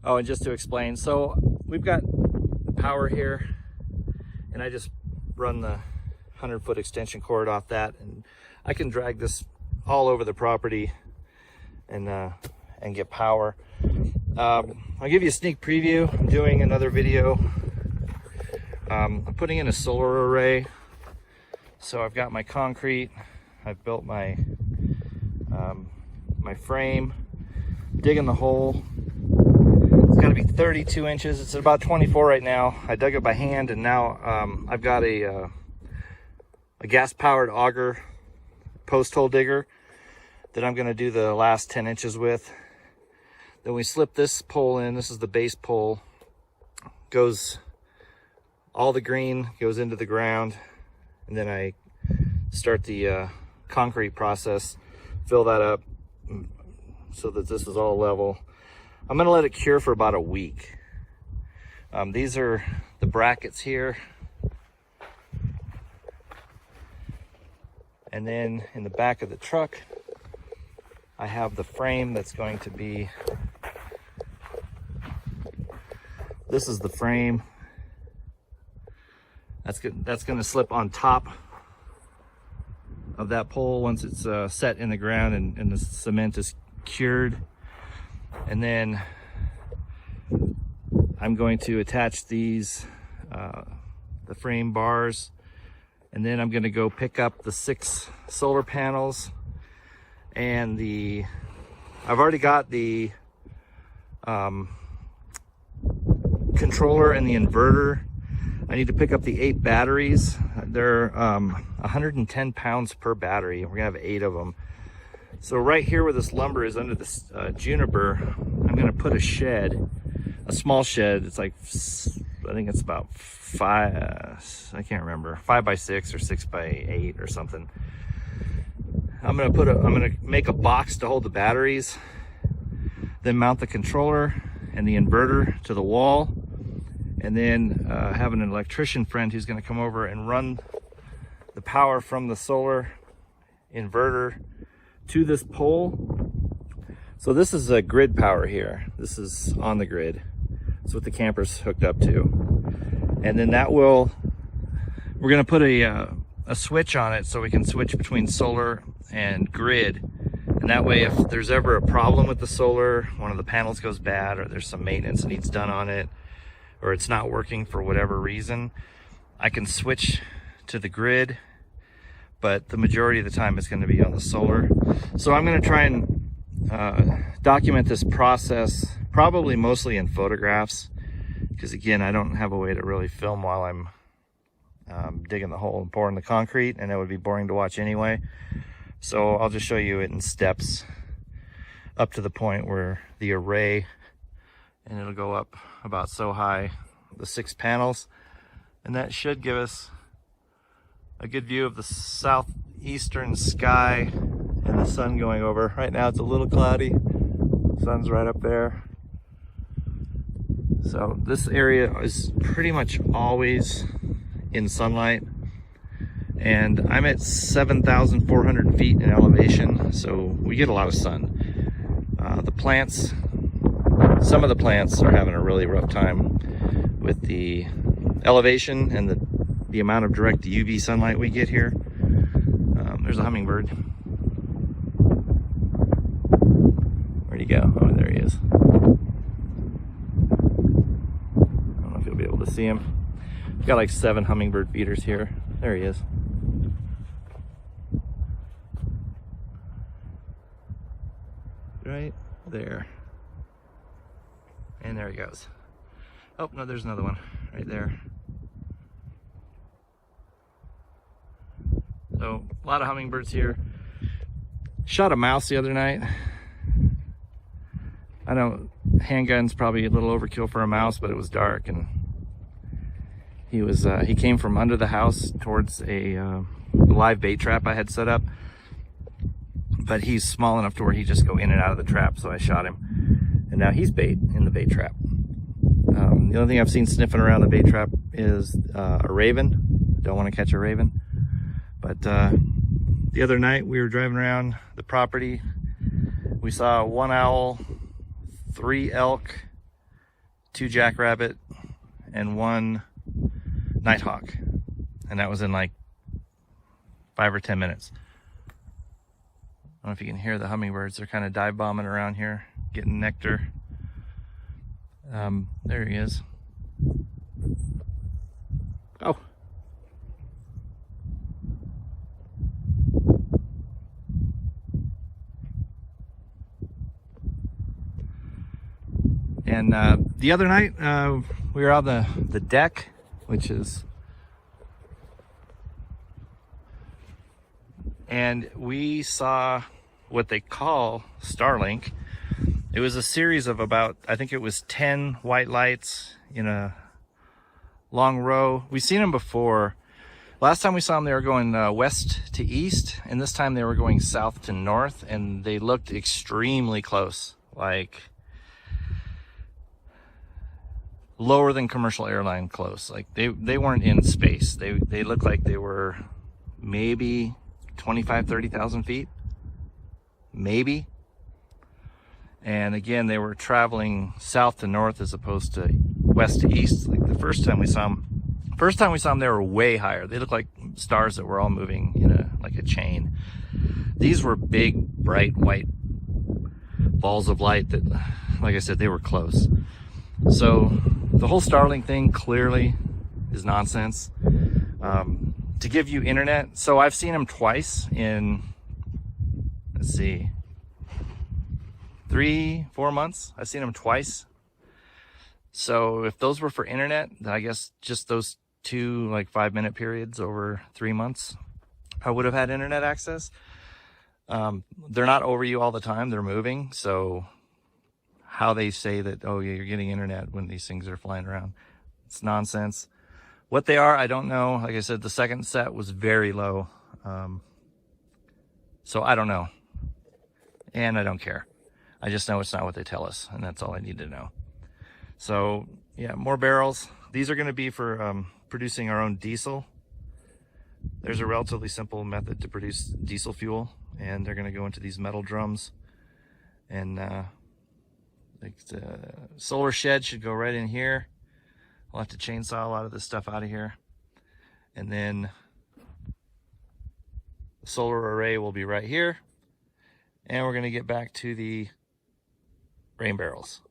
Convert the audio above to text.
Oh, and just to explain, so we've got power here, and I just run the 100-foot extension cord off that, and I can drag this all over the property and get power. I'll give you a sneak preview. I'm doing another video. I'm putting in a solar array. So I've got my concrete. I've built my my frame, digging the hole. It's got to be 32 inches. It's about 24 right now. I dug it by hand, and now I've got a gas-powered auger post hole digger that I'm going to do the last 10 inches with. Then we slip this pole in. This is the base pole. Goes, all the green goes into the ground, and then I start the concrete process, fill that up so that this is all level. I'm gonna let it cure for about a week. These are the brackets here. And then in the back of the truck, I have the frame that's going to be, this is the frame. That's good. That's going to slip on top of that pole once it's set in the ground and the cement is cured. And then I'm going to attach these, the frame bars, and then I'm going to go pick up the 6 solar panels and I've already got the controller and the inverter. I need to pick up the 8 batteries. They're 110 pounds per battery. We're gonna have 8 of them. So right here where this lumber is under this juniper, I'm gonna put a shed, a small shed. It's like, I think it's about 5, I can't remember, 5 by 6 or 6 by 8 or something. I'm gonna make a box to hold the batteries, then mount the controller and the inverter to the wall, and then have an electrician friend who's going to come over and run the power from the solar inverter to this pole. So this is a grid power here. This is on the grid. That's what the camper's hooked up to. And then we're going to put a switch on it so we can switch between solar and grid. And that way, if there's ever a problem with the solar, one of the panels goes bad, or there's some maintenance that needs done on it, or it's not working for whatever reason, I can switch to the grid, but the majority of the time it's going to be on the solar. So I'm going to try and document this process, probably mostly in photographs, because again, I don't have a way to really film while I'm digging the hole and pouring the concrete, and it would be boring to watch anyway. So I'll just show you it in steps up to the point where the array, and it'll go up about so high, the 6 panels, and that should give us a good view of the southeastern sky and the sun going over. Right now it's a little cloudy, sun's right up there. So this area is pretty much always in sunlight, and I'm at 7,400 feet in elevation, so we get a lot of sun. The plants, some of the plants are having a really rough time with the elevation and the amount of direct UV sunlight we get here. There's a hummingbird. Where'd he go? Oh, there he is. I don't know if you'll be able to see him. We've got like 7 hummingbird feeders here. There he is. Right there. And there he goes. Oh, no, there's another one right there. So, a lot of hummingbirds here. Shot a mouse the other night. I know handgun's probably a little overkill for a mouse, but it was dark, and he came from under the house towards a live bait trap I had set up. But he's small enough to where he just go in and out of the trap, so I shot him. And now he's bait in the bait trap. The only thing I've seen sniffing around the bait trap is a raven. Don't want to catch a raven. But the other night we were driving around the property. We saw 1 owl, 3 elk, 2 jackrabbit, and 1 nighthawk. And that was in like 5 or 10 minutes. I don't know if you can hear the hummingbirds. They're kind of dive bombing around here, getting nectar. There he is. Oh. And the other night, we were on the deck, which is, and we saw what they call Starlink. It was a series of about, I think it was 10 white lights in a long row. We've seen them before. Last time we saw them, they were going west to east, and this time they were going south to north, and they looked extremely close, like lower than commercial airline close. Like they weren't in space. They looked like they were maybe 25, 30,000 feet, maybe. And again, they were traveling south to north as opposed to west to east. Like the first time we saw them, they were way higher. They looked like stars that were all moving in like a chain. These were big, bright, white balls of light that, like I said, they were close. So the whole Starlink thing clearly is nonsense. To give you internet, so I've seen them twice in, let's see, 3-4 months. I've seen them twice. So if those were for internet, then I guess just those 2 like 5-minute periods over 3 months, I would have had internet access. They're not over you all the time. They're moving. So how they say that, oh yeah, you're getting internet when these things are flying around, it's nonsense. What they are, I don't know. Like I said, the second set was very low. So I don't know. And I don't care. I just know it's not what they tell us, and that's all I need to know. So yeah, more barrels. These are going to be for producing our own diesel. There's a relatively simple method to produce diesel fuel, and they're going to go into these metal drums. And like the solar shed should go right in here. I'll have to chainsaw a lot of this stuff out of here. And then the solar array will be right here. And we're going to get back to the grain barrels.